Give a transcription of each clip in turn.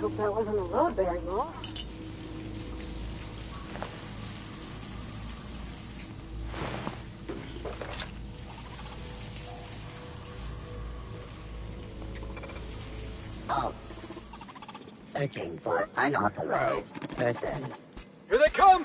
Hope that wasn't a load bearing wall. Oh. Searching for unauthorized persons. Here they come!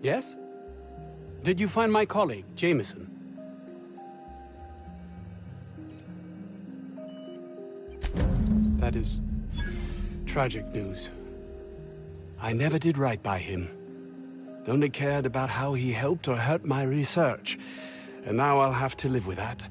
Yes? Did you find my colleague, Jameson? That is tragic news. I never did right by him. Only cared about how he helped or hurt my research. And now I'll have to live with that.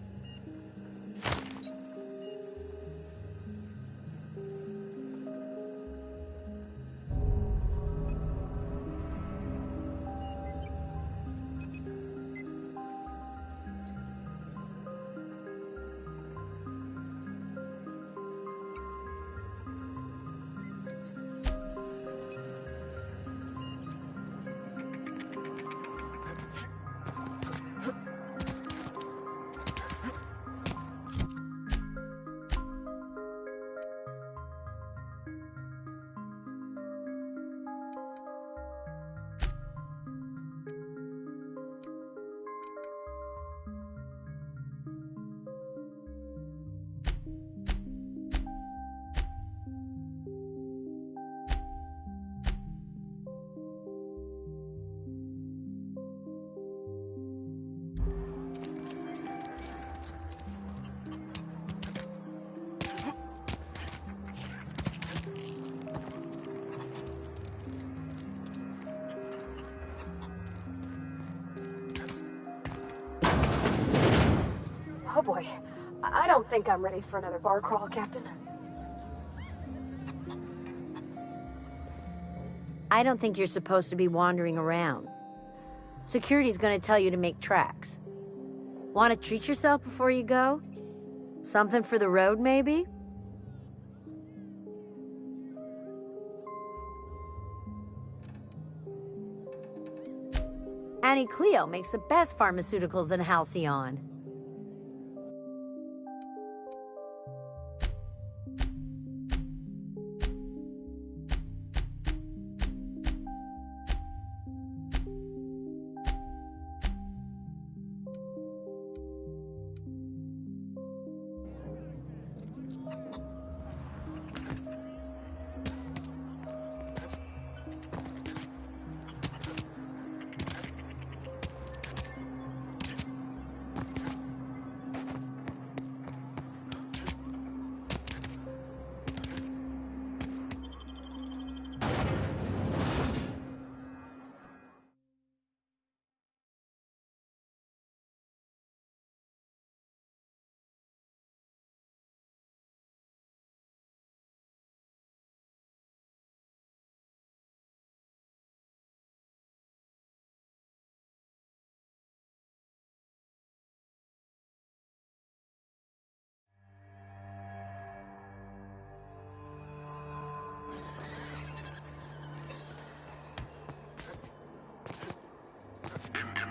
Oh boy, I don't think I'm ready for another bar crawl, Captain. I don't think you're supposed to be wandering around. Security's gonna tell you to make tracks. Want to treat yourself before you go? Something for the road, maybe? Annie Cleo makes the best pharmaceuticals in Halcyon.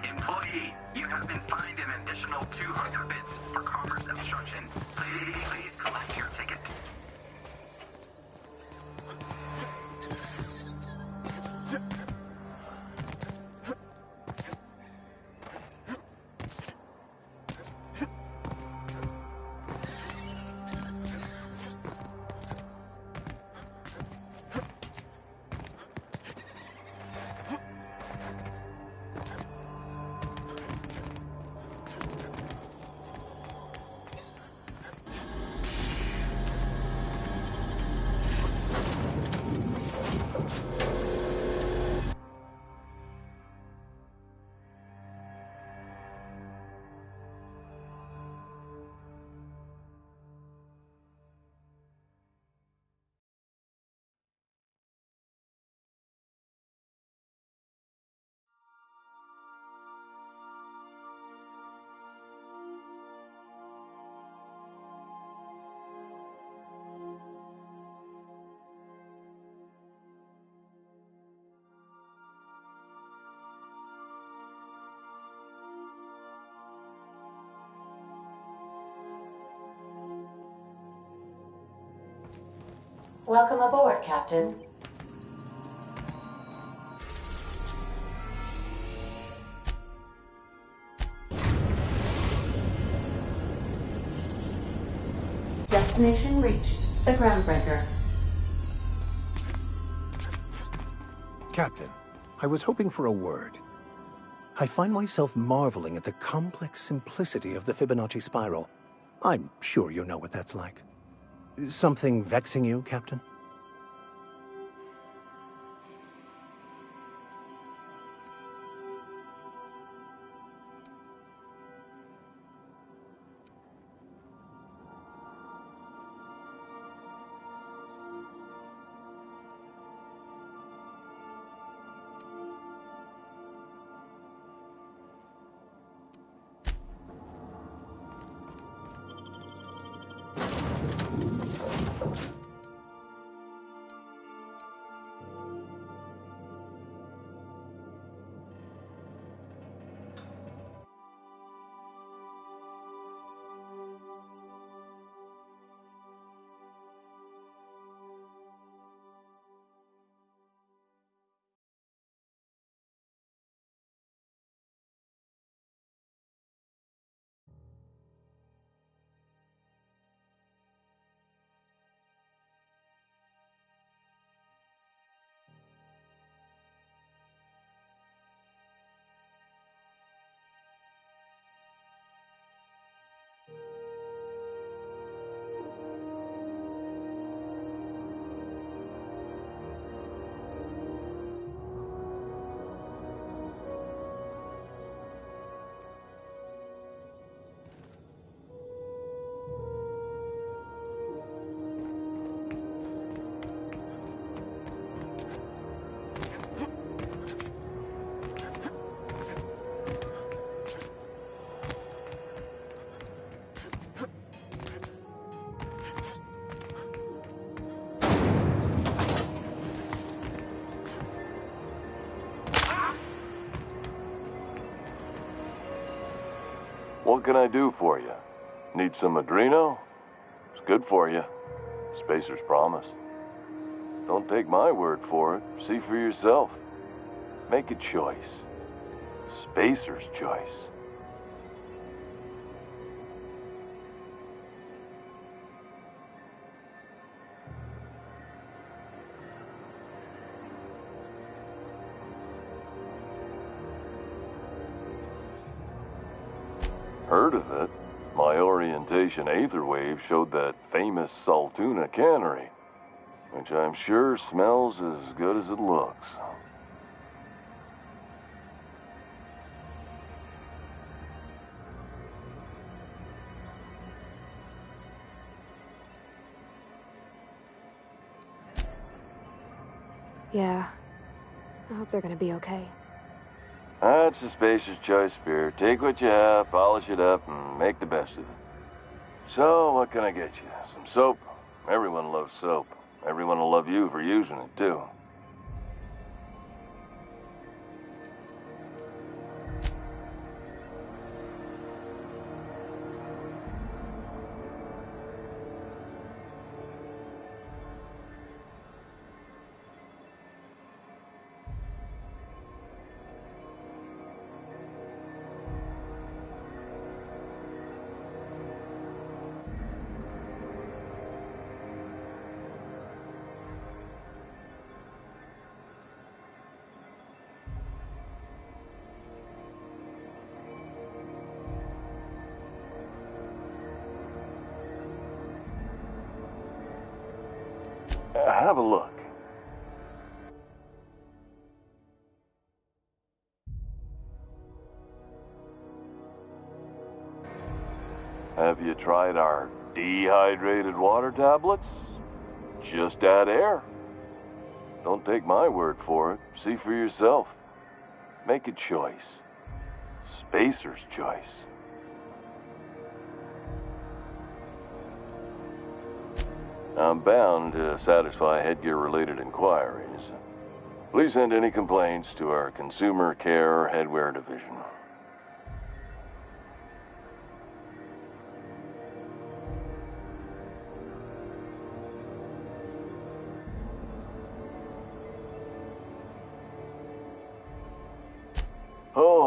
Employee, you have been fined an additional 200 bits for commerce obstruction. Please collect your ticket. Welcome aboard, Captain. Destination reached. The Groundbreaker. Captain, I was hoping for a word. I find myself marveling at the complex simplicity of the Fibonacci spiral. I'm sure you know what that's like. Something vexing you, Captain? What can I do for you? Need some Adreno? It's good for you. Spacer's promise. Don't take my word for it. See for yourself. Make a choice. Spacer's choice. Heard of it. My orientation aether wave showed that famous Saltuna cannery, which I'm sure smells as good as it looks. Yeah. I hope they're gonna be okay. That's a Spacer's choice, Spirit. Take what you have, polish it up, and make the best of it. So, what can I get you? Some soap? Everyone loves soap. Everyone will love you for using it, too. Have a look. Have you tried our dehydrated water tablets? Just add air. Don't take my word for it. See for yourself. Make a choice. Spacer's choice. I'm bound to satisfy headgear-related inquiries. Please send any complaints to our Consumer Care Headwear Division.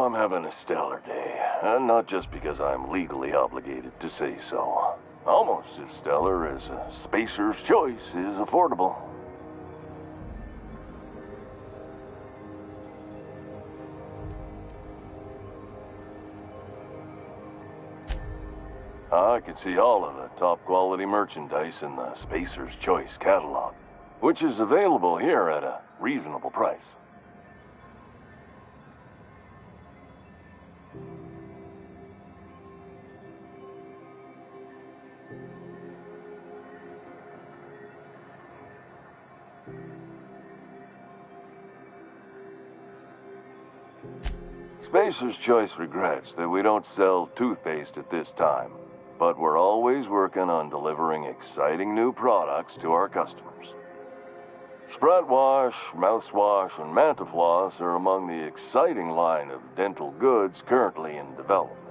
I'm having a stellar day. And not just because I'm legally obligated to say so. Almost as stellar as a Spacer's Choice is affordable. I can see all of the top quality merchandise in the Spacer's Choice catalog, which is available here at a reasonable price. Spacer's Choice regrets that we don't sell toothpaste at this time, but we're always working on delivering exciting new products to our customers. Spread wash, mouthwash, and Mantafloss are among the exciting line of dental goods currently in development.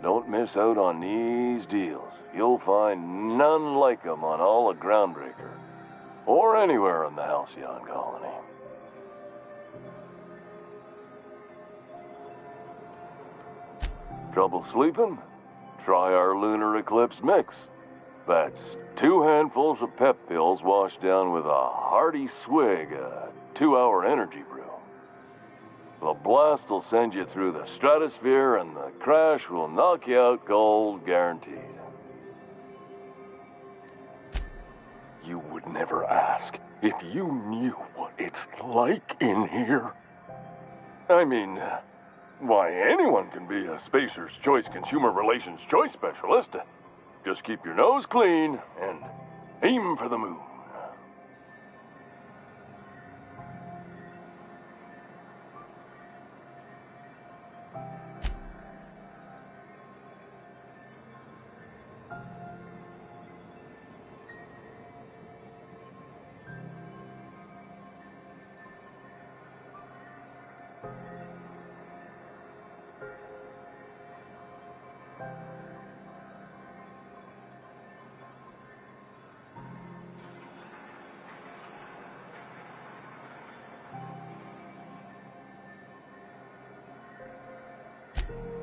Don't miss out on these deals. You'll find none like them on all of Groundbreaker, or anywhere in the Halcyon colony. Trouble sleeping? Try our Lunar Eclipse mix. That's 2 handfuls of pep pills washed down with a hearty swig of 2-hour energy brew. The blast will send you through the stratosphere, and the crash will knock you out cold, guaranteed. You would never ask if you knew what it's like in here. I mean, why, anyone can be a Spacer's Choice Consumer Relations Choice Specialist. Just keep your nose clean and aim for the moon.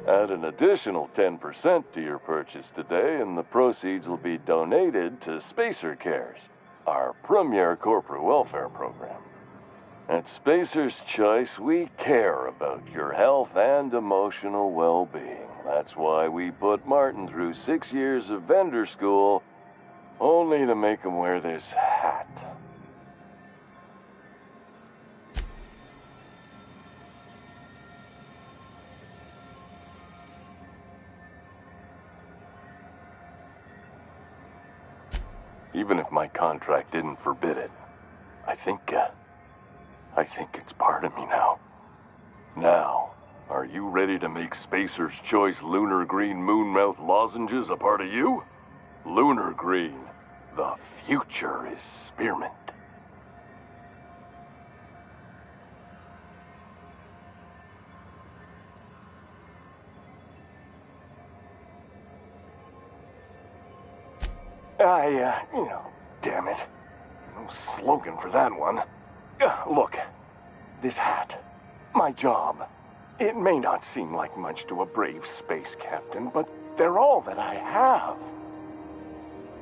Add an additional 10% to your purchase today, and the proceeds will be donated to Spacer Cares, our premier corporate welfare program. At Spacer's Choice, we care about your health and emotional well-being. That's why we put Martin through 6 years of vendor school, only to make him wear this hat. Even if my contract didn't forbid it, I think it's part of me now. Now, are you ready to make Spacer's Choice Lunar Green Moonmouth lozenges a part of you? Lunar Green, the future is spearmint. Damn it. No slogan for that one. Look, this hat, my job, it may not seem like much to a brave space captain, but they're all that I have.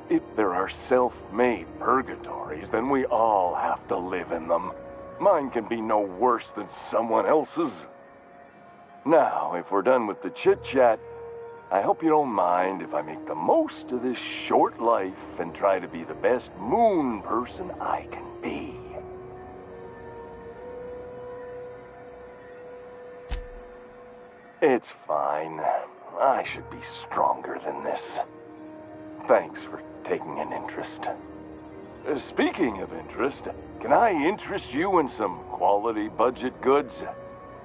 If there are self-made purgatories, then we all have to live in them. Mine can be no worse than someone else's. Now, if we're done with the chit-chat, I hope you don't mind if I make the most of this short life and try to be the best moon person I can be. It's fine. I should be stronger than this. Thanks for taking an interest. Speaking of interest, can I interest you in some quality budget goods?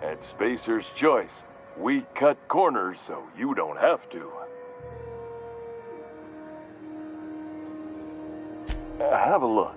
At Spacer's Choice, we cut corners so you don't have to. Have a look.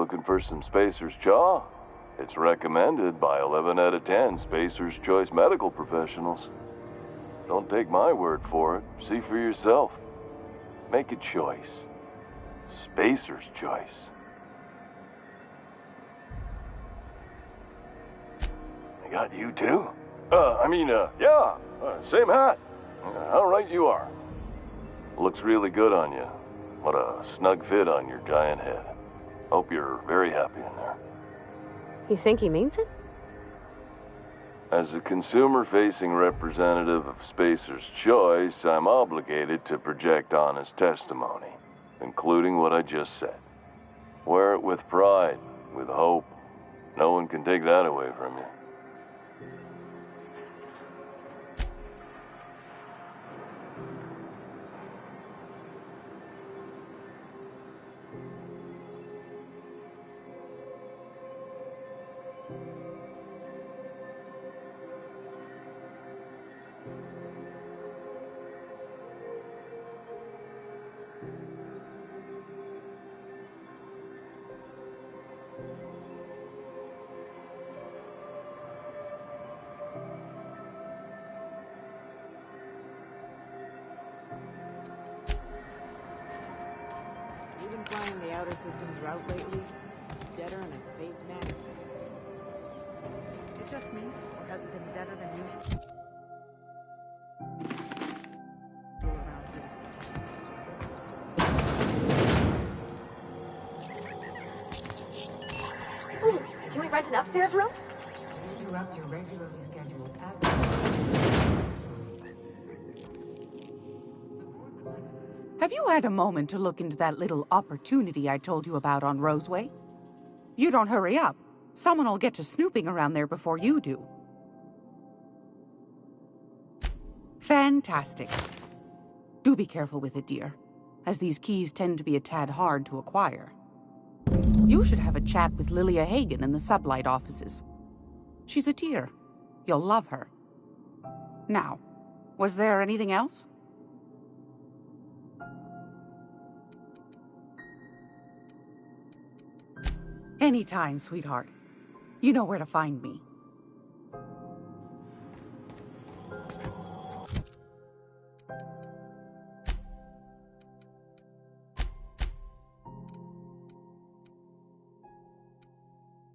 Looking for some Spacer's Chaw? It's recommended by 11 out of 10 Spacer's Choice medical professionals. Don't take my word for it. See for yourself. Make a choice. Spacer's Choice. I got you too? Same hat. How right you are. Looks really good on you. What a snug fit on your giant head. Hope you're very happy in there. You think he means it? As a consumer-facing representative of Spacer's Choice, I'm obligated to project honest testimony, including what I just said. Wear it with pride, with hope. No one can take that away from you. Even flying the outer system's route lately, deader in a space manner. Is it just me, or has it been deader than usual? Please, can we rent an upstairs room? Interrupt your regularly scheduled Have you had a moment to look into that little opportunity I told you about on Roseway? You don't hurry up. Someone will get to snooping around there before you do. Fantastic. Do be careful with it, dear, as these keys tend to be a tad hard to acquire. You should have a chat with Lilia Hagen in the Sublight offices. She's a dear. You'll love her. Now, was there anything else? Anytime, sweetheart. You know where to find me.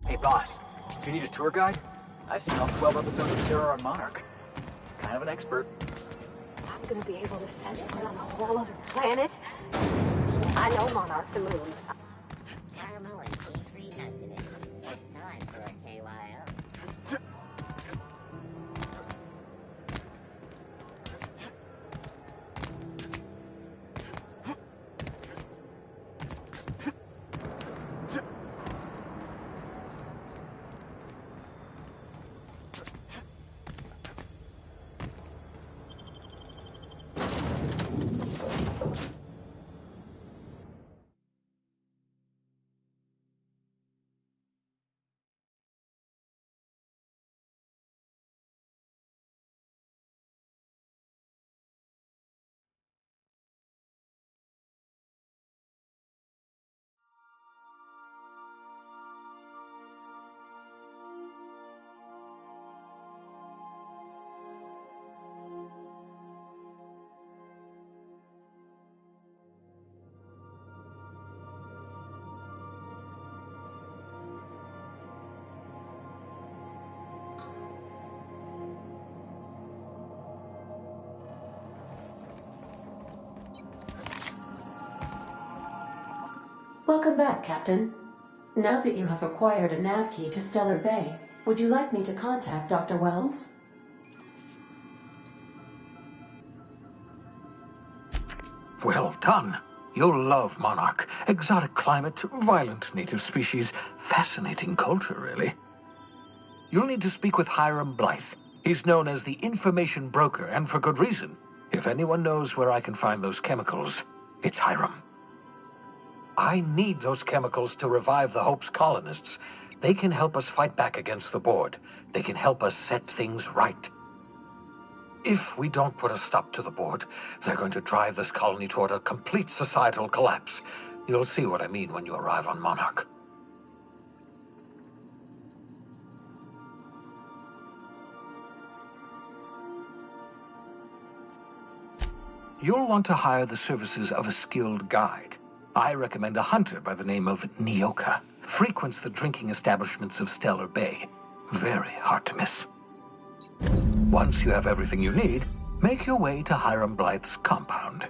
Hey, boss. Do you need a tour guide? I've seen all 12 episodes of Terror on Monarch. Kind of an expert. I'm gonna be able to send it on a whole other planet. I know monarchs and moons. Caramel and T3 nuts in it. It's time for a KYO. Welcome back, Captain. Now that you have acquired a nav key to Stellar Bay, would you like me to contact Dr. Wells? Well done. You'll love Monarch. Exotic climate, violent native species, fascinating culture, really. You'll need to speak with Hiram Blythe. He's known as the information broker, and for good reason. If anyone knows where I can find those chemicals, it's Hiram. I need those chemicals to revive the Hope's colonists. They can help us fight back against the Board. They can help us set things right. If we don't put a stop to the Board, they're going to drive this colony toward a complete societal collapse. You'll see what I mean when you arrive on Monarch. you'll want to hire the services of a skilled guide. I recommend a hunter by the name of Nyoka. Frequents the drinking establishments of Stellar Bay. Very hard to miss. Once you have everything you need, make your way to Hiram Blythe's compound.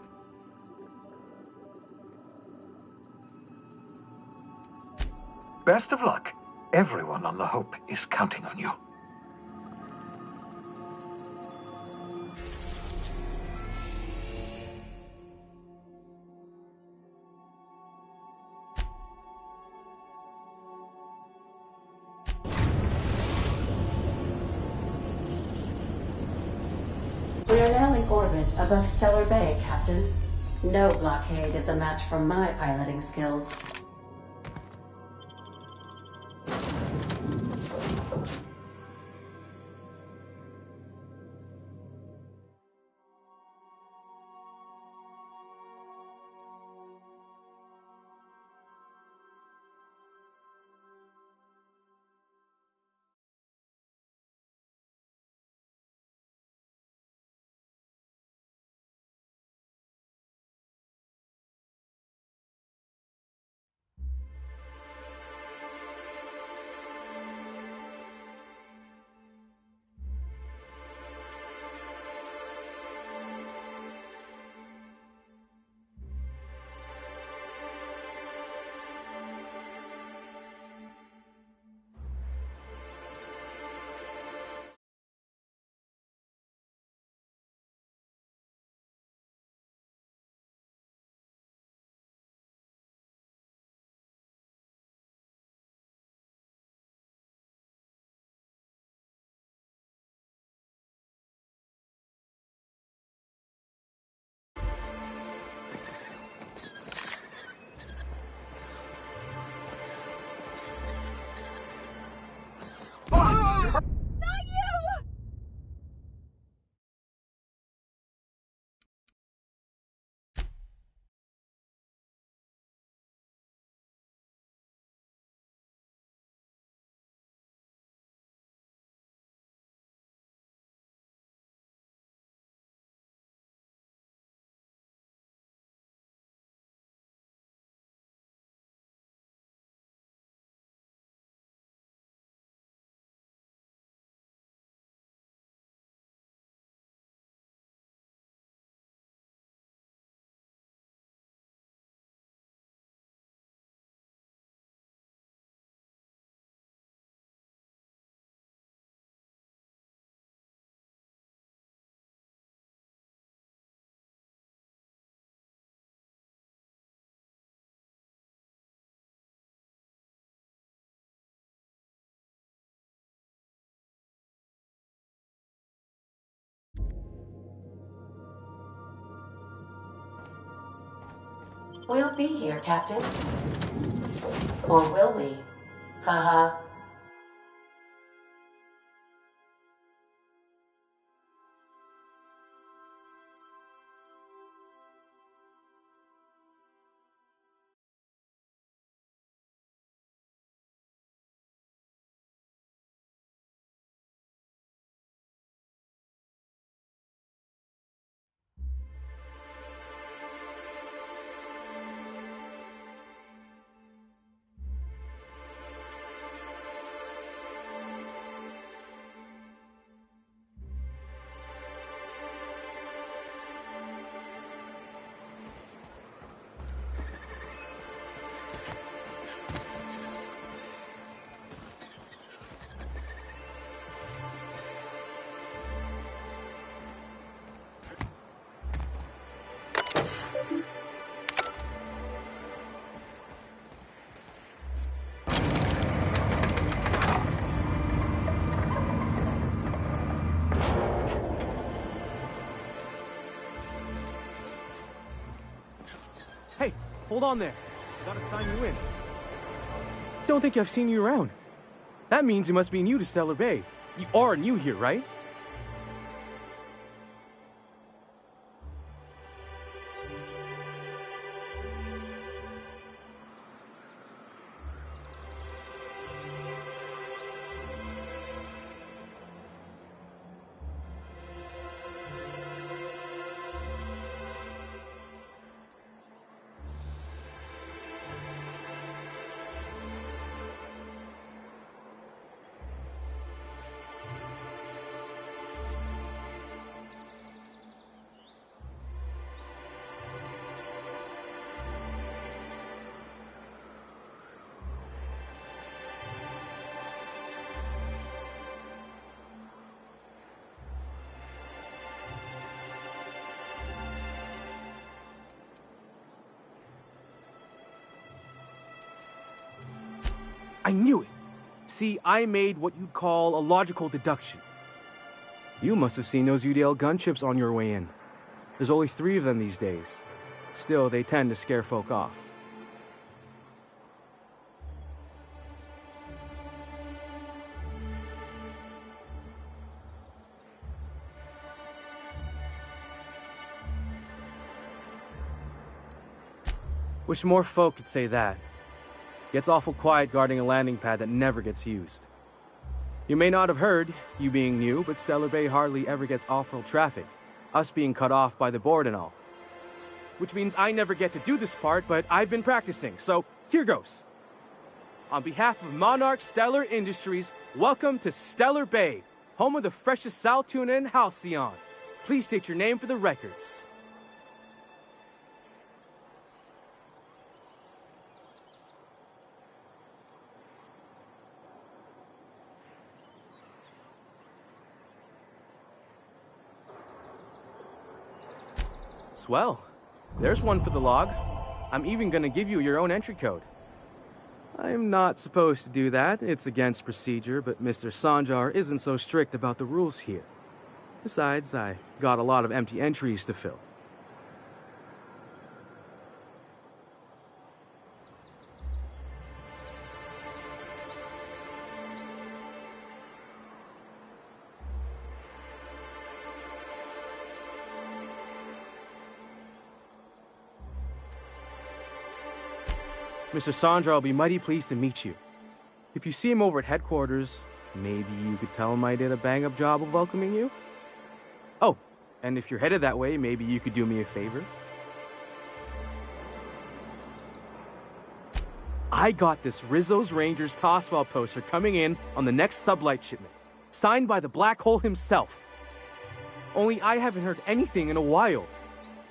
Best of luck. Everyone on the Hope is counting on you. We are now in orbit above Stellar Bay, Captain. No blockade is a match for my piloting skills. We'll be here, Captain. Or will we? Haha. Hey, hold on there. I gotta sign you in. Don't think I've seen you around. That means you must be new to Stellar Bay. You are new here, right? I knew it. See, I made what you'd call a logical deduction. You must have seen those UDL gunships on your way in. There's only 3 of them these days. Still, they tend to scare folk off. Wish more folk could say that. Gets awful quiet guarding a landing pad that never gets used. You may not have heard, you being new, but Stellar Bay hardly ever gets off-world traffic, us being cut off by the board and all. Which means I never get to do this part, but I've been practicing, so here goes. On behalf of Monarch Stellar Industries, welcome to Stellar Bay, home of the freshest sal tuna and halcyon. Please state your name for the records. Swell. There's one for the logs. I'm even gonna give you your own entry code. I'm not supposed to do that. It's against procedure, but Mr. Sanjar isn't so strict about the rules here. Besides, I got a lot of empty entries to fill. Mr. Sanjar will be mighty pleased to meet you. If you see him over at headquarters, maybe you could tell him I did a bang-up job of welcoming you? Oh, and if you're headed that way, maybe you could do me a favor? I got this Rizzo's Rangers Tosswell poster coming in on the next sublight shipment, signed by the Black Hole himself. Only I haven't heard anything in a while.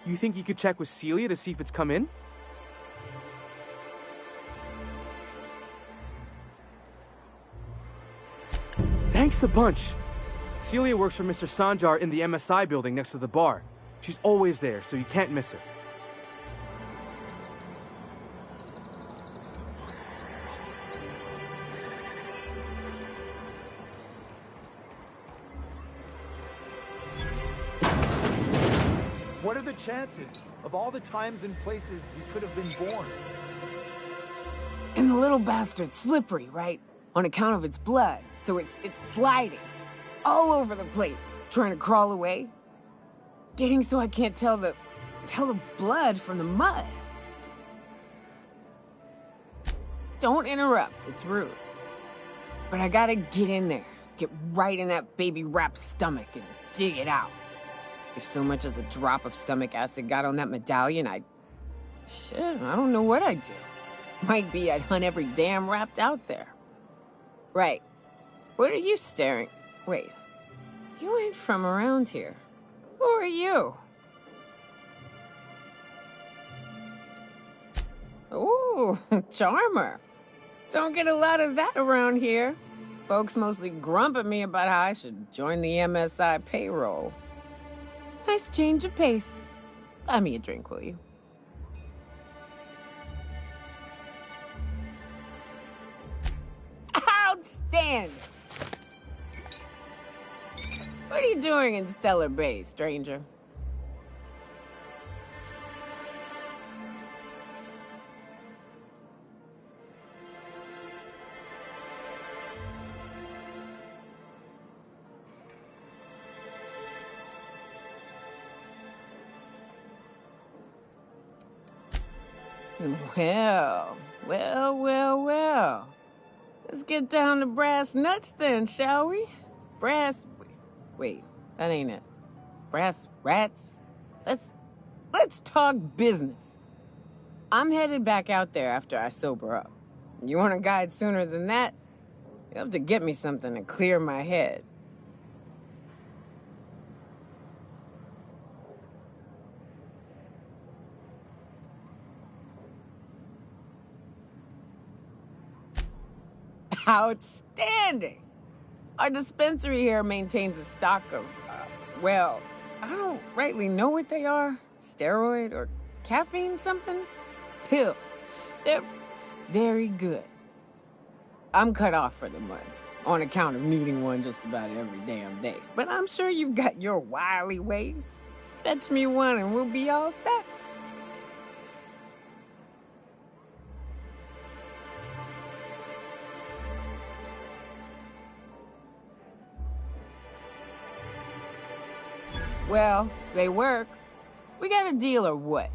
You think you could check with Celia to see if it's come in? Thanks a bunch. Celia works for Mr. Sanjar in the MSI building next to the bar. She's always there, so you can't miss her. What are the chances of all the times and places we could have been born? And the little bastard's slippery, right? On account of its blood, so it's sliding all over the place, trying to crawl away. Getting so I can't tell the blood from the mud. Don't interrupt, it's rude. But I gotta get in there, get right in that baby rap's stomach and dig it out. If so much as a drop of stomach acid got on that medallion, shit, I don't know what I'd do. Might be I'd hunt every damn rapt out there. Right. What are you staring? Wait. You ain't from around here. Who are you? Ooh, charmer. Don't get a lot of that around here. Folks mostly grump at me about how I should join the MSI payroll. Nice change of pace. Buy me a drink, will you? Outstanding! What are you doing in Stellar Bay, stranger? Well. Let's get down to brass nuts then, shall we? Wait, that ain't it. Brass rats? Let's talk business. I'm headed back out there after I sober up. You want a guide sooner than that? You'll have to get me something to clear my head. Outstanding! Our dispensary here maintains a stock of, well, I don't rightly know what they are. Steroid or caffeine somethings? Pills. They're very good. I'm cut off for the month, on account of needing one just about every damn day. But I'm sure you've got your wily ways. Fetch me one and we'll be all set. Well, they work. We got a deal or what?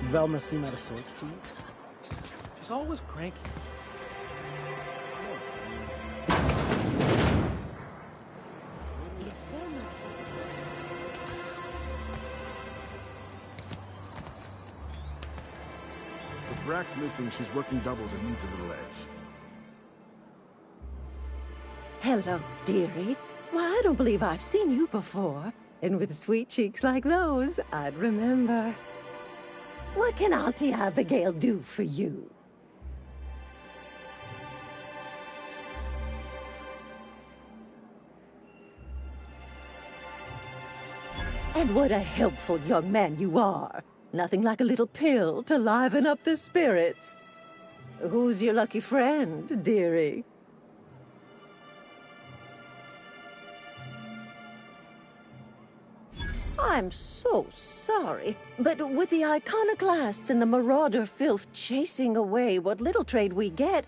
Velma seem out of sorts to you? She's always cranky. If Brack's missing, she's working doubles and needs a little edge. Hello, dearie. Why, I don't believe I've seen you before. And with sweet cheeks like those, I'd remember. What can Auntie Abigail do for you? And what a helpful young man you are. Nothing like a little pill to liven up the spirits. Who's your lucky friend, dearie? I'm so sorry, but with the iconoclasts and the marauder filth chasing away what little trade we get,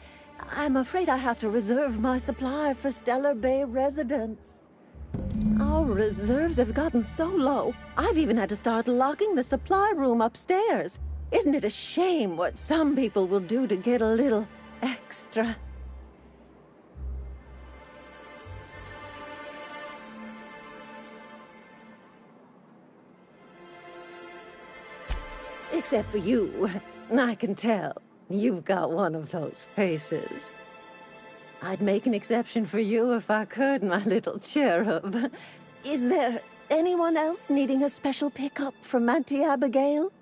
I'm afraid I have to reserve my supply for Stellar Bay residents. Our reserves have gotten so low, I've even had to start locking the supply room upstairs. Isn't it a shame what some people will do to get a little extra? Except for you. I can tell. You've got one of those faces. I'd make an exception for you if I could, my little cherub. Is there anyone else needing a special pickup from Auntie Abigail?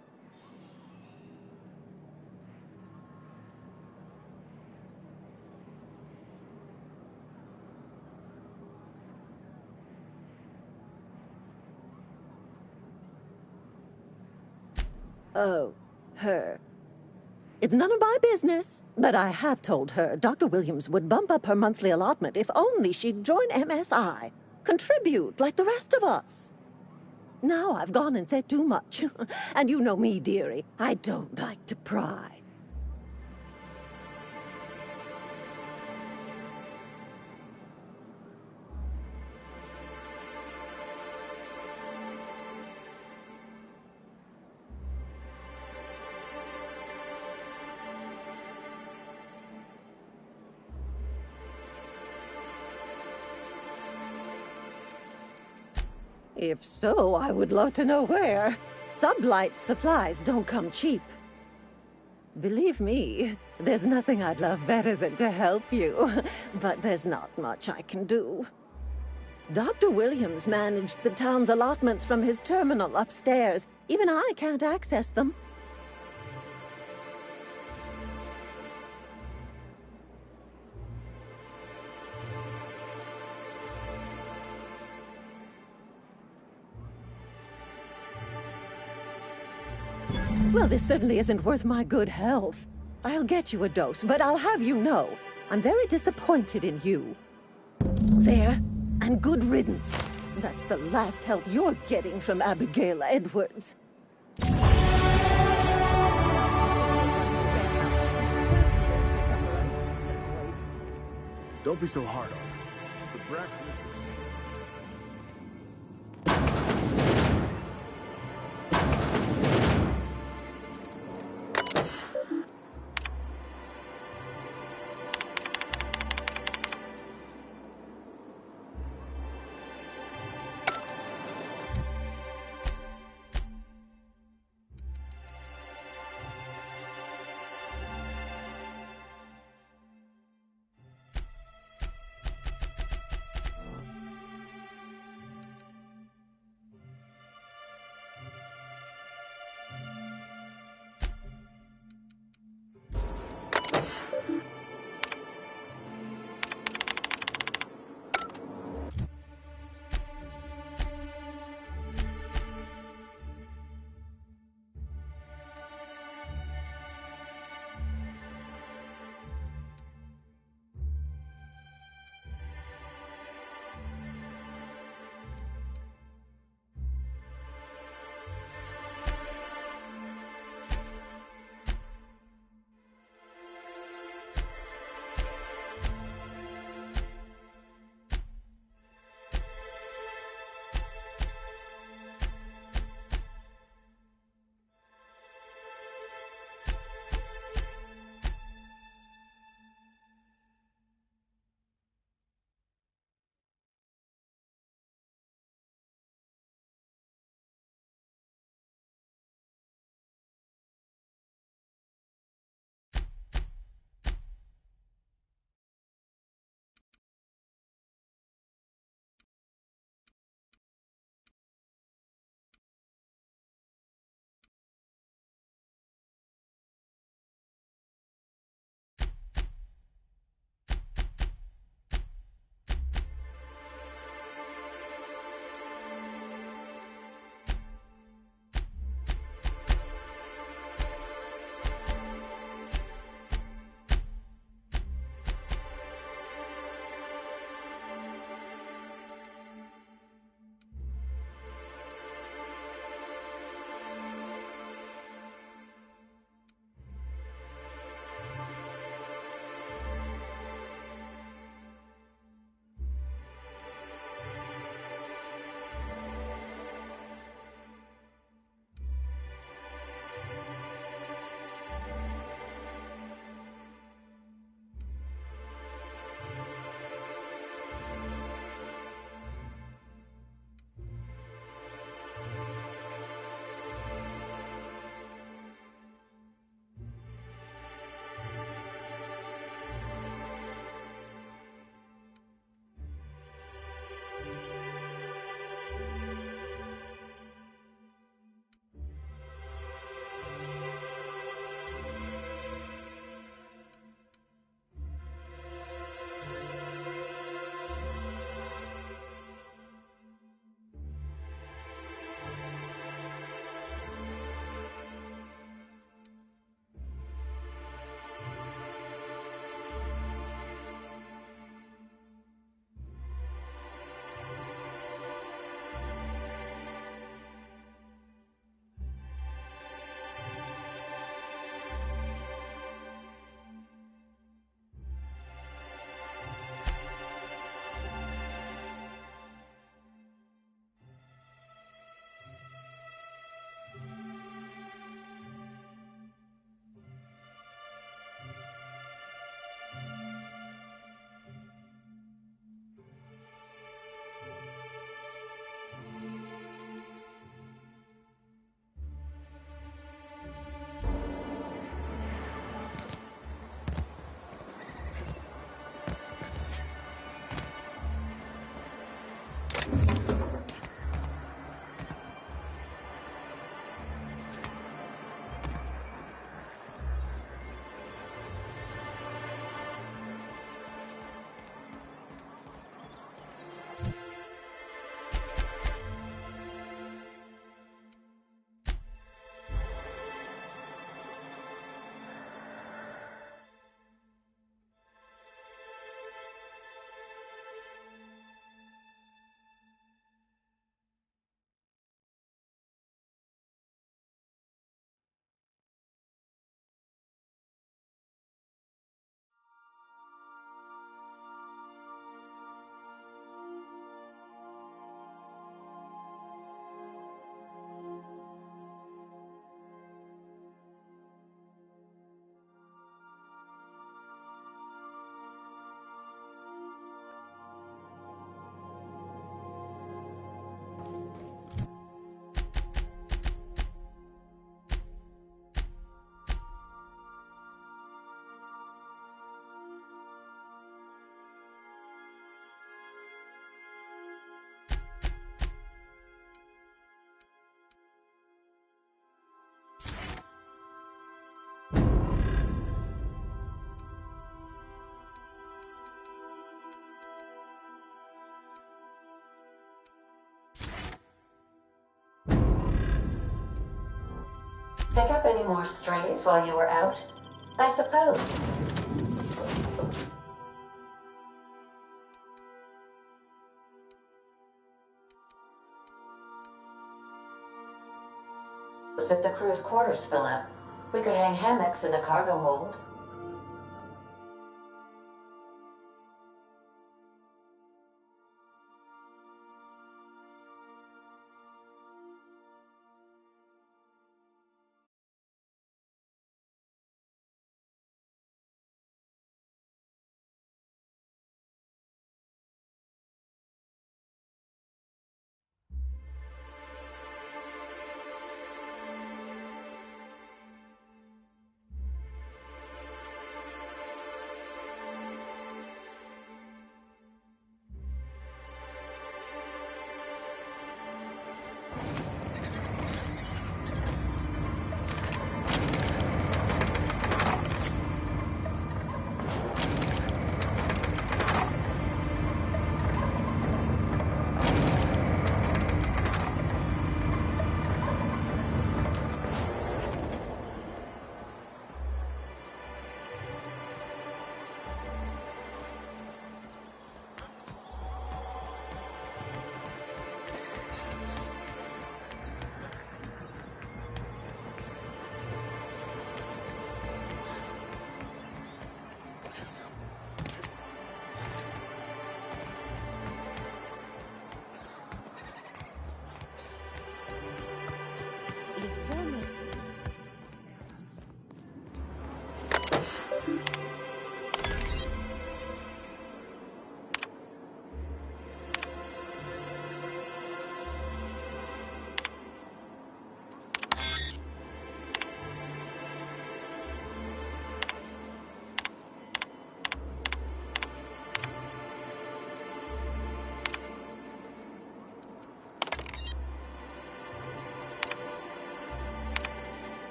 Oh, her. It's none of my business, but I have told her Dr. Williams would bump up her monthly allotment if only she'd join MSI. Contribute like the rest of us. Now I've gone and said too much. And you know me, dearie. I don't like to pry. If so, I would love to know where. Sublight supplies don't come cheap. Believe me, there's nothing I'd love better than to help you, but there's not much I can do. Dr. Williams managed the town's allotments from his terminal upstairs. Even I can't access them. Well, this certainly isn't worth my good health. I'll get you a dose, but I'll have you know, I'm very disappointed in you. There, and good riddance. That's the last help you're getting from Abigail Edwards. Don't be so hard on her. But Brack's missing. Pick up any more strays while you were out? I suppose. If the crew's quarters fill up, we could hang hammocks in the cargo hold.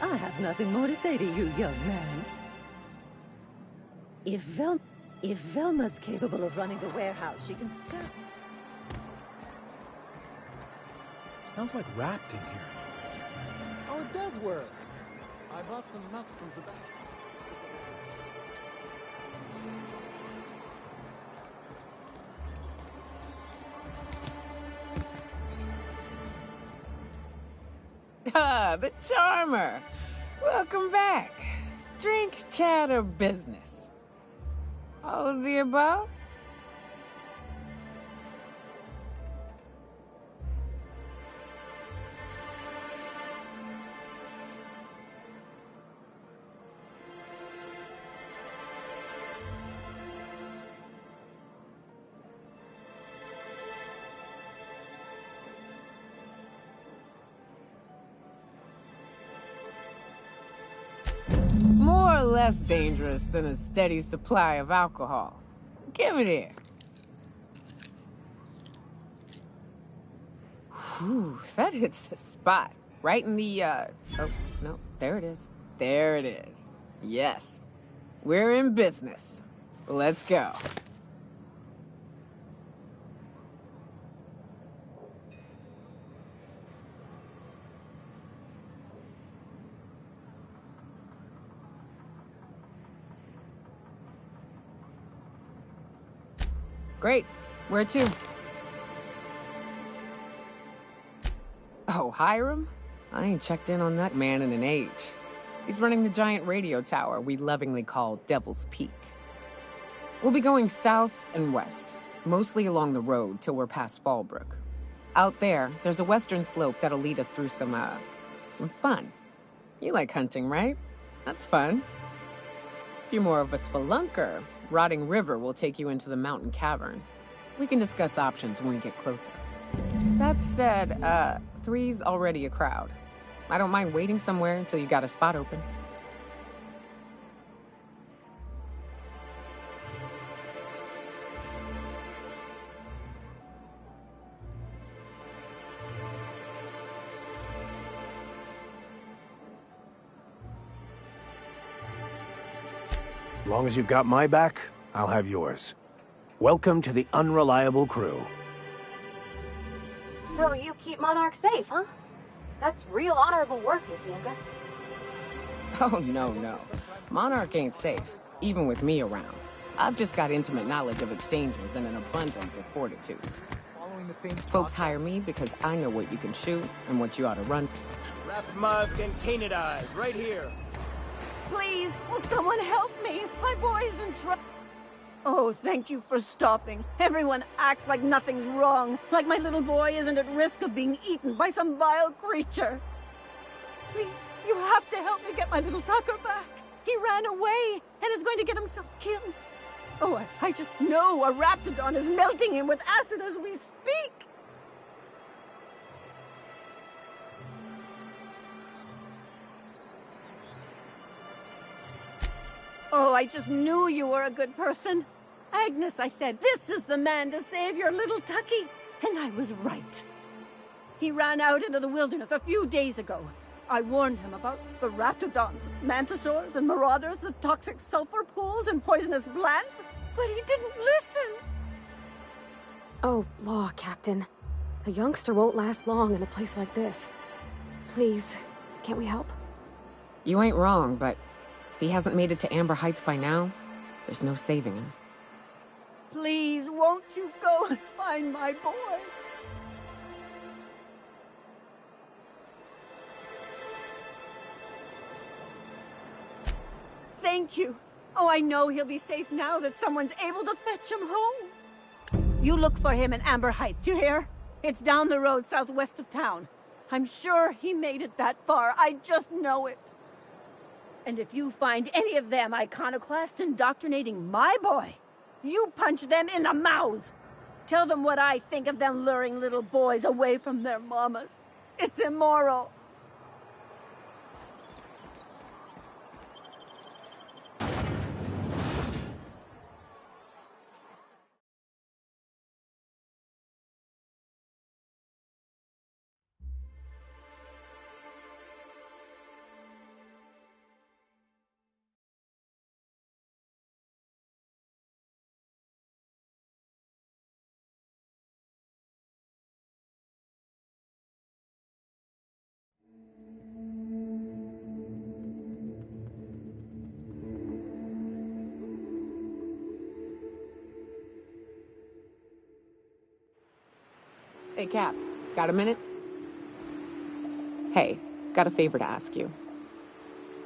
I have nothing more to say to you, young man. If Velma's capable of running the warehouse, she can sell. Smells like wrapped in here. Oh, it does work. I bought some musk from Sebastian. Ah, the charmer. Welcome back. Drink, chat, or business? All of the above? More or less dangerous than a steady supply of alcohol. Give it here. Whew, that hits the spot. Right in the, oh, no, there it is. There it is. Yes. We're in business. Let's go. Great. Where to? Oh, Hiram? I ain't checked in on that man in an age. He's running the giant radio tower we lovingly call Devil's Peak. We'll be going south and west, mostly along the road till we're past Fallbrook. Out there, there's a western slope that'll lead us through some fun. You like hunting, right? That's fun. If you're more of a spelunker, Rotting River will take you into the mountain caverns. We can discuss options when we get closer. That said, 3's already a crowd. I don't mind waiting somewhere until you got a spot open. As long as you've got my back, I'll have yours. Welcome to the unreliable crew. So you keep Monarch safe, huh? That's real honorable work, Miss Nilga. Oh, no. Monarch ain't safe, even with me around. I've just got intimate knowledge of exchanges and an abundance of fortitude. Folks hire me because I know what you can shoot and what you ought to run. Wrapped musk and canid eyes, right here. Please, will someone help me? My boy's in trouble. Oh, thank you for stopping. Everyone acts like nothing's wrong, like my little boy isn't at risk of being eaten by some vile creature. Please, you have to help me get my little Tucker back. He ran away and is going to get himself killed. Oh, I just know a raptidon is melting him with acid as we speak. Oh, I just knew you were a good person. Agnes, I said, this is the man to save your little Tucky. And I was right. He ran out into the wilderness a few days ago. I warned him about the raptidons, mantisaurs, and marauders, the toxic sulfur pools, and poisonous plants, but he didn't listen. Oh, law, Captain. A youngster won't last long in a place like this. Please, can't we help? You ain't wrong, but if he hasn't made it to Amber Heights by now, there's no saving him. Please, won't you go and find my boy? Thank you. Oh, I know he'll be safe now that someone's able to fetch him home. You look for him in Amber Heights, you hear? It's down the road southwest of town. I'm sure he made it that far. I just know it. And if you find any of them iconoclasts indoctrinating my boy, you punch them in the mouths. Tell them what I think of them luring little boys away from their mamas. It's immoral. Hey, Cap, got a minute? Hey, got a favor to ask you.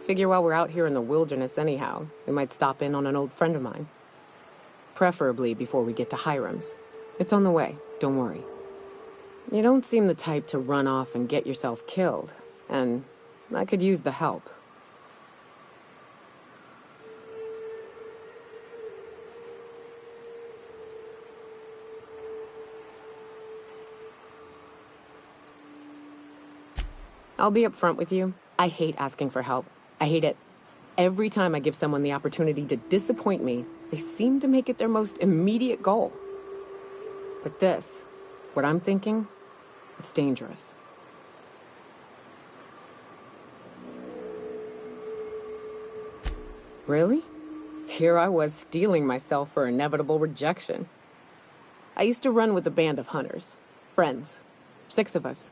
Figure while we're out here in the wilderness anyhow, we might stop in on an old friend of mine. Preferably before we get to Hiram's. It's on the way, don't worry. You don't seem the type to run off and get yourself killed, and I could use the help. I'll be upfront with you. I hate asking for help. I hate it. Every time I give someone the opportunity to disappoint me, they seem to make it their most immediate goal. But this, what I'm thinking, it's dangerous. Really? Here I was steeling myself for inevitable rejection. I used to run with a band of hunters. Friends. 6 of us.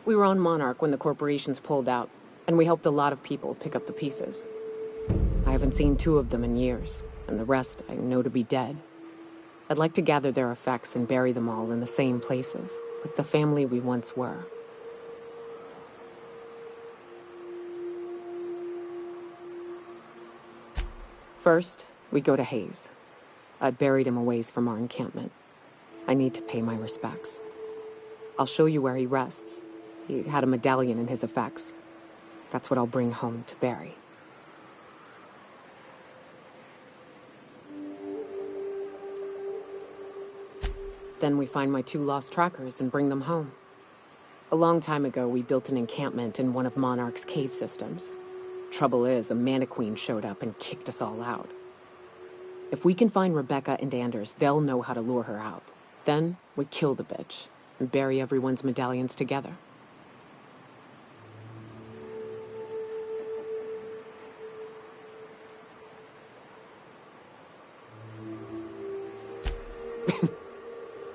We were on Monarch when the corporations pulled out, and we helped a lot of people pick up the pieces. I haven't seen 2 of them in years, and the rest I know to be dead. I'd like to gather their effects and bury them all in the same places, like the family we once were. First, we go to Hayes. I'd buried him a ways from our encampment. I need to pay my respects. I'll show you where he rests. He had a medallion in his effects. That's what I'll bring home to Barry. Then we find my 2 lost trackers and bring them home. A long time ago, we built an encampment in one of Monarch's cave systems. Trouble is, a Mantiqueen showed up and kicked us all out. If we can find Rebecca and Anders, they'll know how to lure her out. Then we kill the bitch and bury everyone's medallions together.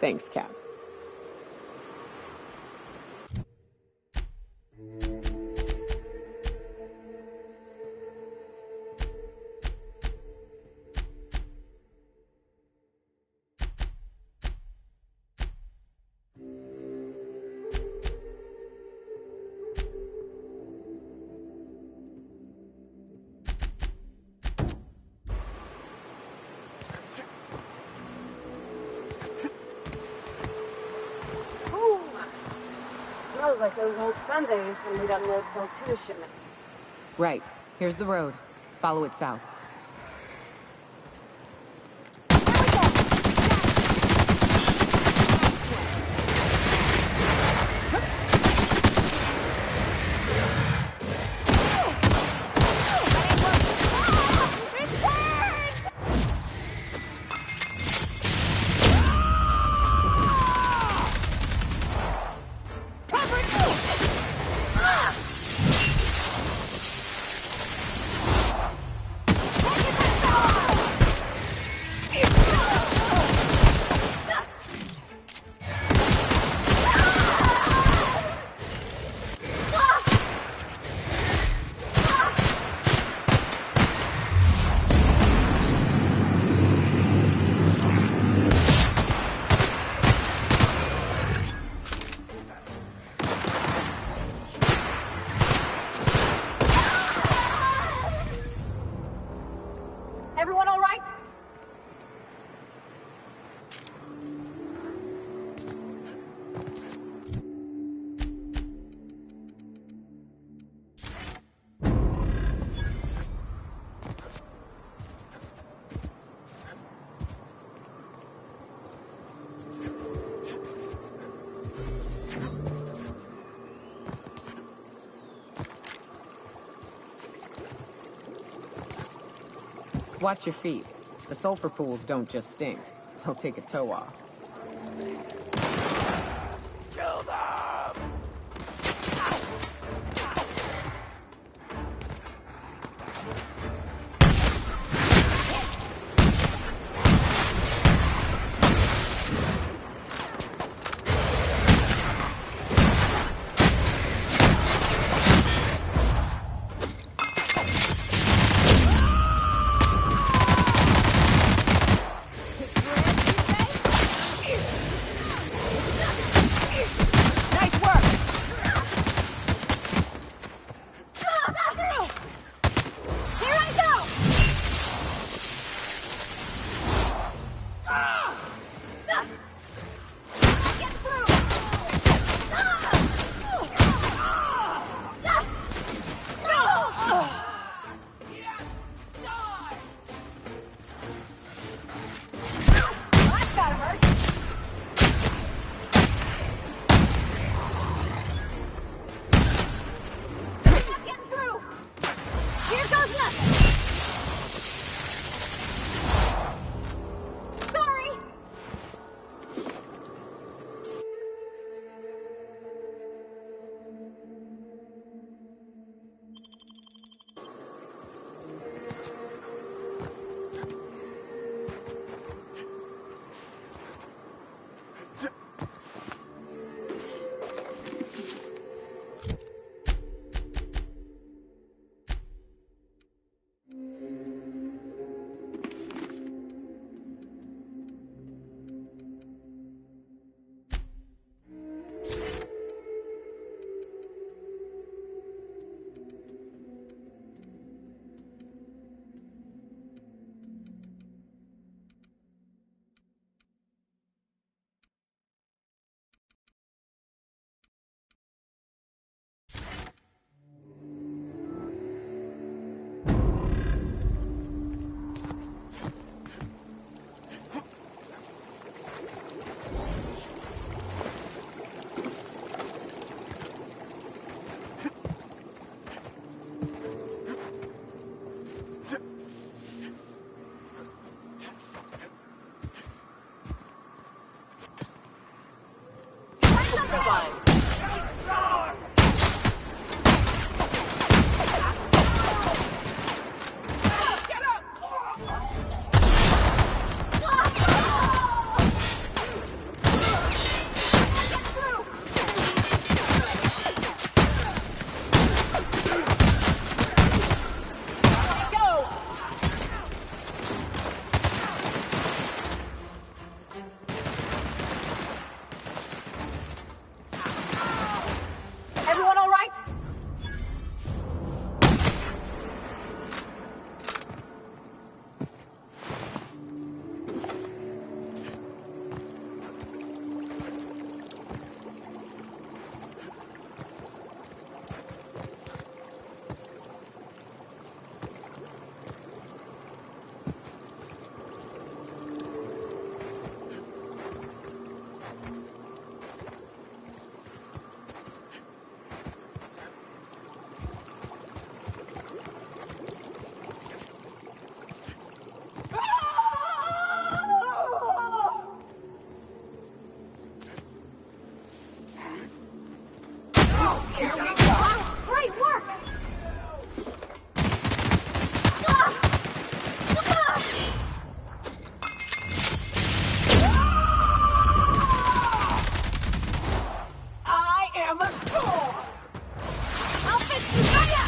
Thanks, Cap. Smells like those old Sundays when we got an old Cell 2 shipment. Right. Here's the road. Follow it south. Everyone all right? Watch your feet. The sulfur pools don't just stink. They'll take a toe off. Kill them! Here we go! Great work! I am a sword! I'll fix you, fire!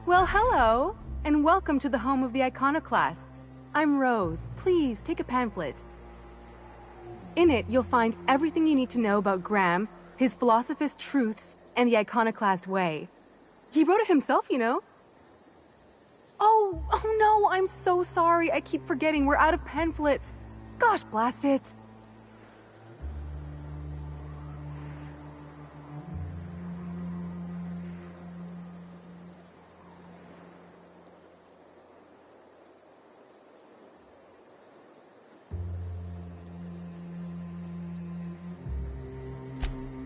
Well, hello, and welcome to the home of the Iconoclasts. I'm Rose. Please, take a pamphlet. In it, you'll find everything you need to know about Graham, his Philosophist truths, and the Iconoclast way. He wrote it himself, you know. Oh no, I'm so sorry. I keep forgetting we're out of pamphlets. Gosh, blast it.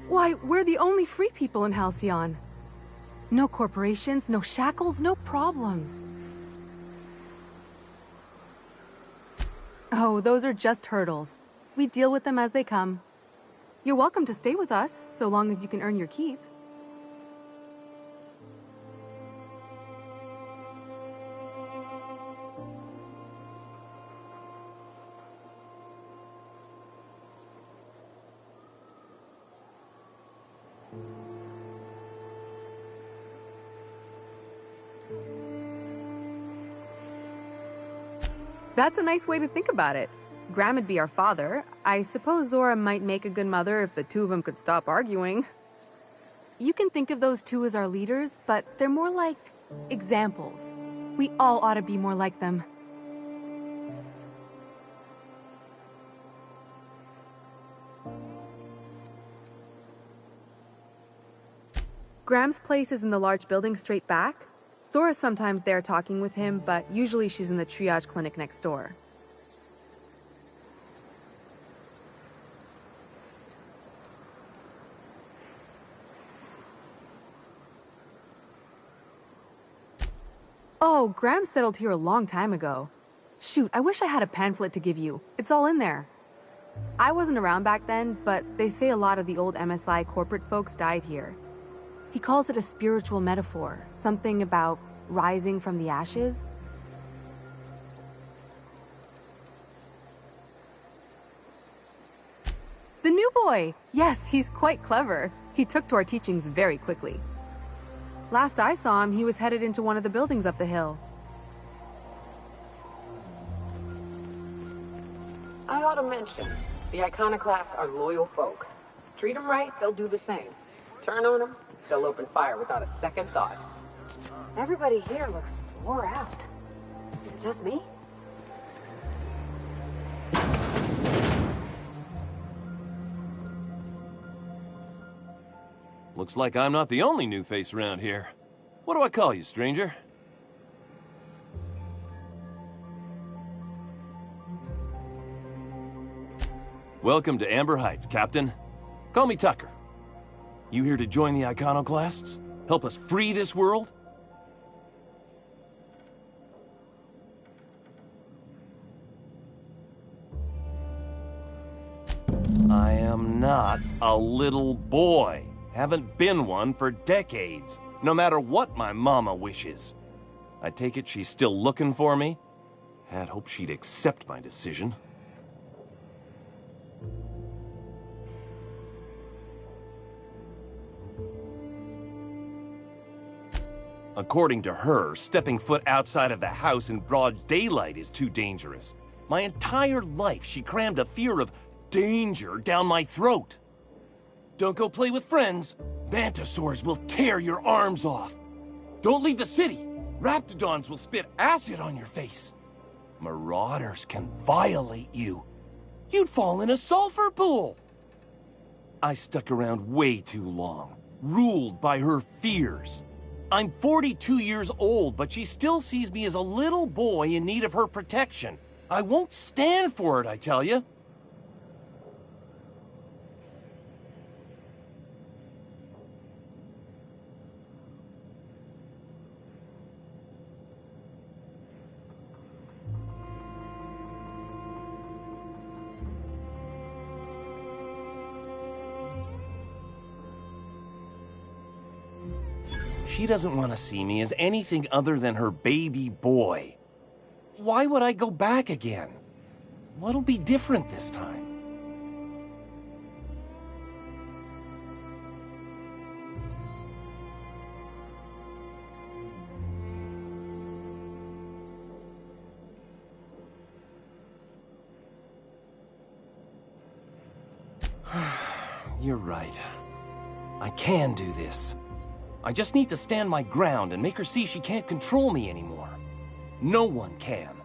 Why, we're the only free people in Halcyon. No corporations, no shackles, no problems. Oh, those are just hurdles. We deal with them as they come. You're welcome to stay with us, so long as you can earn your keep. That's a nice way to think about it. Graham would be our father. I suppose Zora might make a good mother if the two of them could stop arguing. You can think of those two as our leaders, but they're more like examples. We all ought to be more like them. Graham's place is in the large building straight back. Zora's sometimes there talking with him, but usually she's in the triage clinic next door. Oh, Graham settled here a long time ago. Shoot, I wish I had a pamphlet to give you. It's all in there. I wasn't around back then, but they say a lot of the old MSI corporate folks died here. He calls it a spiritual metaphor, something about rising from the ashes. The new boy! Yes, he's quite clever. He took to our teachings very quickly. Last I saw him, he was headed into one of the buildings up the hill. I ought to mention, the Iconoclasts are loyal folk. Treat them right, they'll do the same. Turn on them, they'll open fire without a second thought. Everybody here looks wore out. Is it just me? Looks like I'm not the only new face around here. What do I call you, stranger? Welcome to Amber Heights, Captain. Call me Tucker. You here to join the Iconoclasts? Help us free this world? I am not a little boy. Haven't been one for decades, no matter what my mama wishes. I take it she's still looking for me? Had hoped she'd accept my decision. According to her, stepping foot outside of the house in broad daylight is too dangerous. My entire life, she crammed a fear of danger down my throat. Don't go play with friends. Mantisaurs will tear your arms off. Don't leave the city. Raptidons will spit acid on your face. Marauders can violate you. You'd fall in a sulfur pool. I stuck around way too long, ruled by her fears. I'm 42 years old, but she still sees me as a little boy in need of her protection. I won't stand for it, I tell you. She doesn't want to see me as anything other than her baby boy. Why would I go back again? What'll be different this time? You're right. I can do this. I just need to stand my ground and make her see she can't control me anymore. No one can.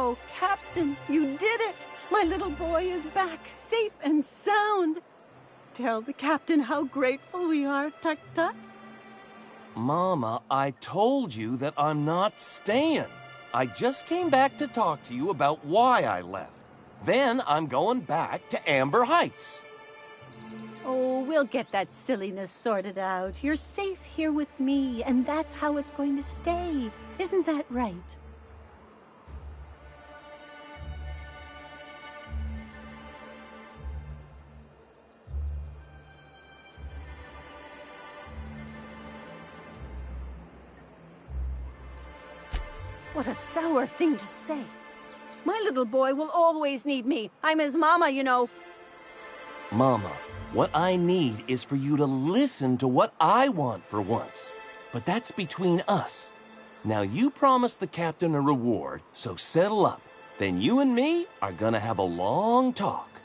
Oh, Captain, you did it! My little boy is back, safe and sound. Tell the captain how grateful we are, Tuk-Tuk. Mama, I told you that I'm not staying. I just came back to talk to you about why I left. Then I'm going back to Amber Heights. Oh, we'll get that silliness sorted out. You're safe here with me, and that's how it's going to stay. Isn't that right? What a sour thing to say. My little boy will always need me. I'm his mama, you know. Mama, what I need is for you to listen to what I want for once. But that's between us. Now you promised the captain a reward, so settle up. Then you and me are gonna have a long talk.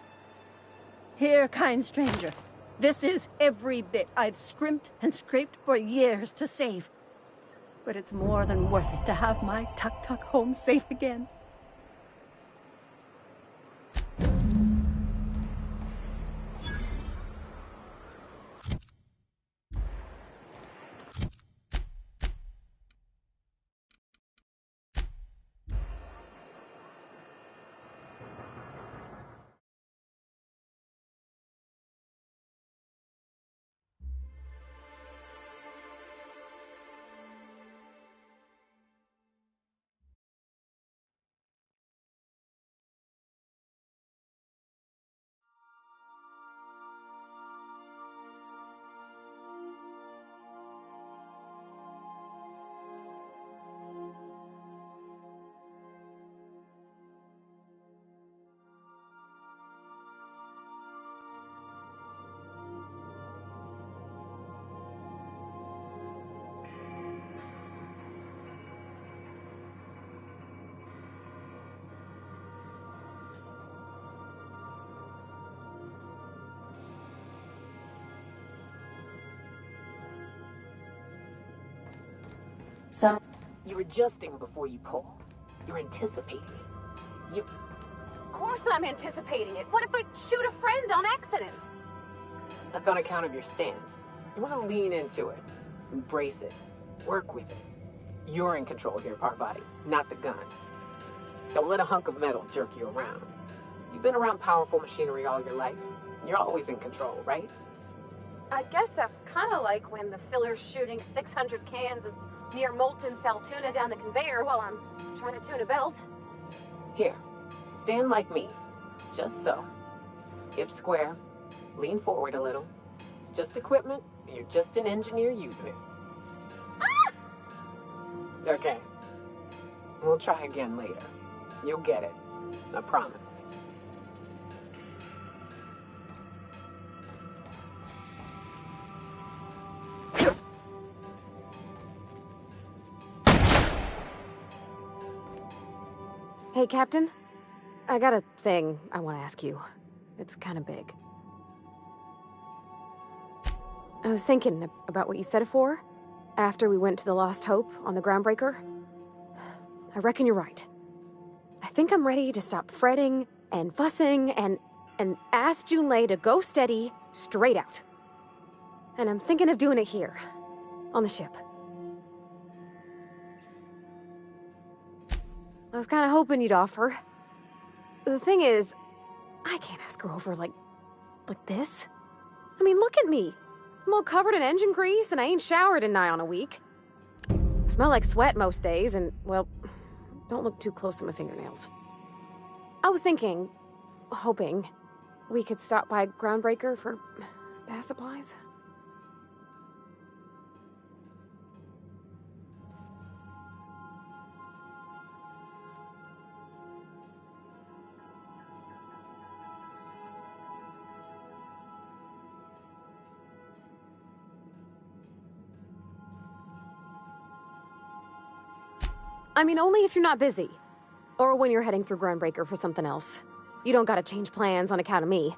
Here, kind stranger. This is every bit I've scrimped and scraped for years to save. But it's more than worth it to have my Tuk-Tuk home safe again. You're adjusting before you pull. You're anticipating it. Of course I'm anticipating it. What if I shoot a friend on accident? That's on account of your stance. You want to lean into it. Embrace it. Work with it. You're in control here, Parvati, not the gun. Don't let a hunk of metal jerk you around. You've been around powerful machinery all your life. You're always in control, right? I guess that's kind of like when the filler's shooting 600 cans of near molten sal tuna down the conveyor while I'm trying to tune a belt. Here, stand like me. Just so. Hips square. Lean forward a little. It's just equipment. You're just an engineer using it. Ah! Okay. We'll try again later. You'll get it. I promise. Hey, Captain. I got a thing I want to ask you. It's kind of big. I was thinking about what you said before, after we went to the Lost Hope on the Groundbreaker. I reckon you're right. I think I'm ready to stop fretting and fussing and ask Junlei to go steady, straight out. And I'm thinking of doing it here, on the ship. I was kind of hoping you'd offer. The thing is, I can't ask her over like this. I mean, look at me. I'm all covered in engine grease and I ain't showered in nigh on a week. I smell like sweat most days and, well, don't look too close at my fingernails. I was thinking, hoping, we could stop by Groundbreaker for bath supplies. I mean, only if you're not busy. Or when you're heading through Groundbreaker for something else. You don't gotta change plans on account of me.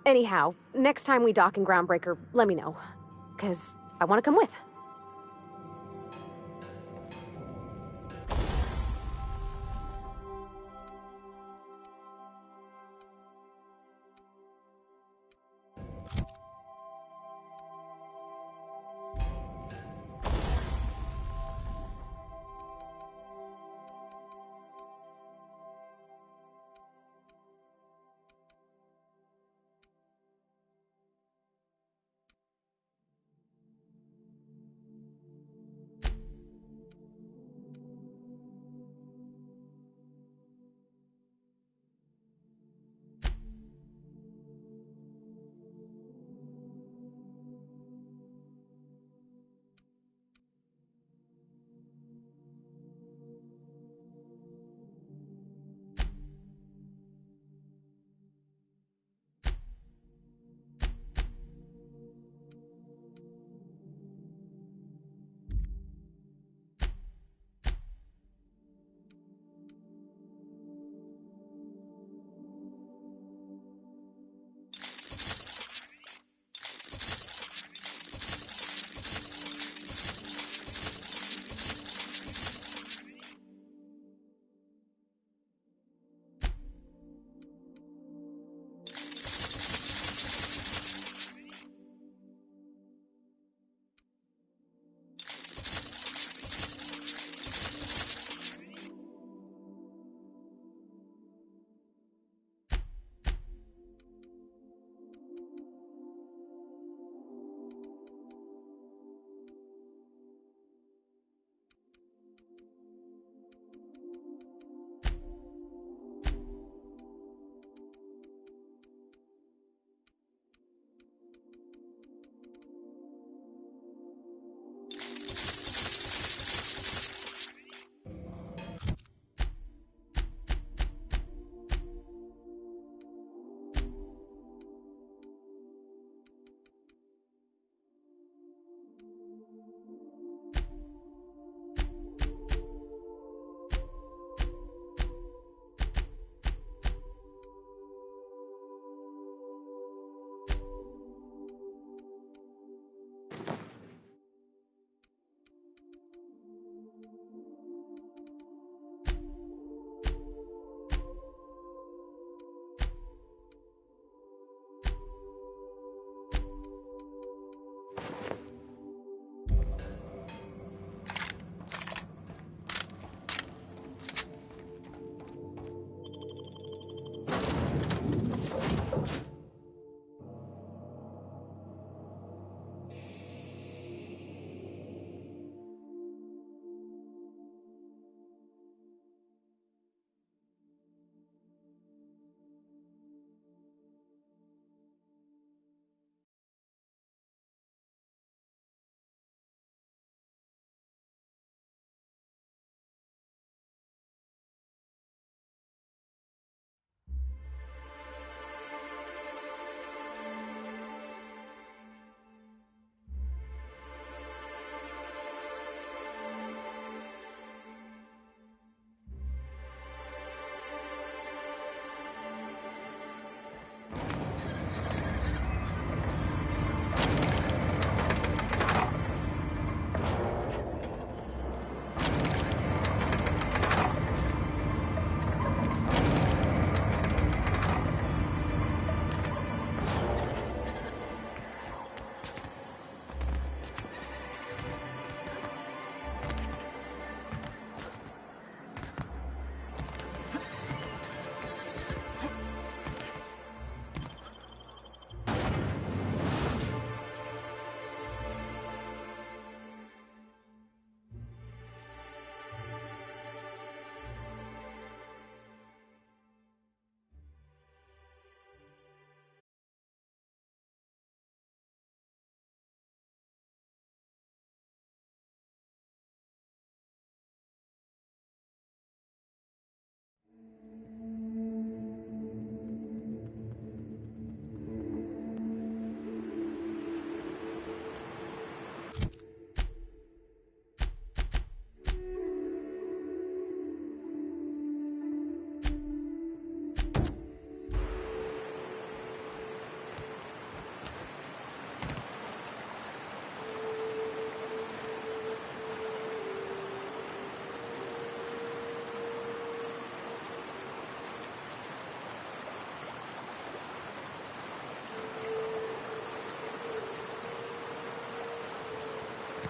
Anyhow, next time we dock in Groundbreaker, let me know. 'Cause I want to come with.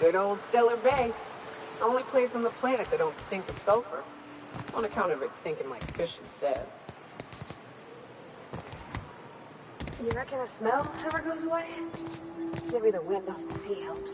Good old Stellar Bay. The only place on the planet that don't stink of sulfur. On account of it stinking like fish instead. You reckon the smell ever goes away? Maybe the wind off the sea helps.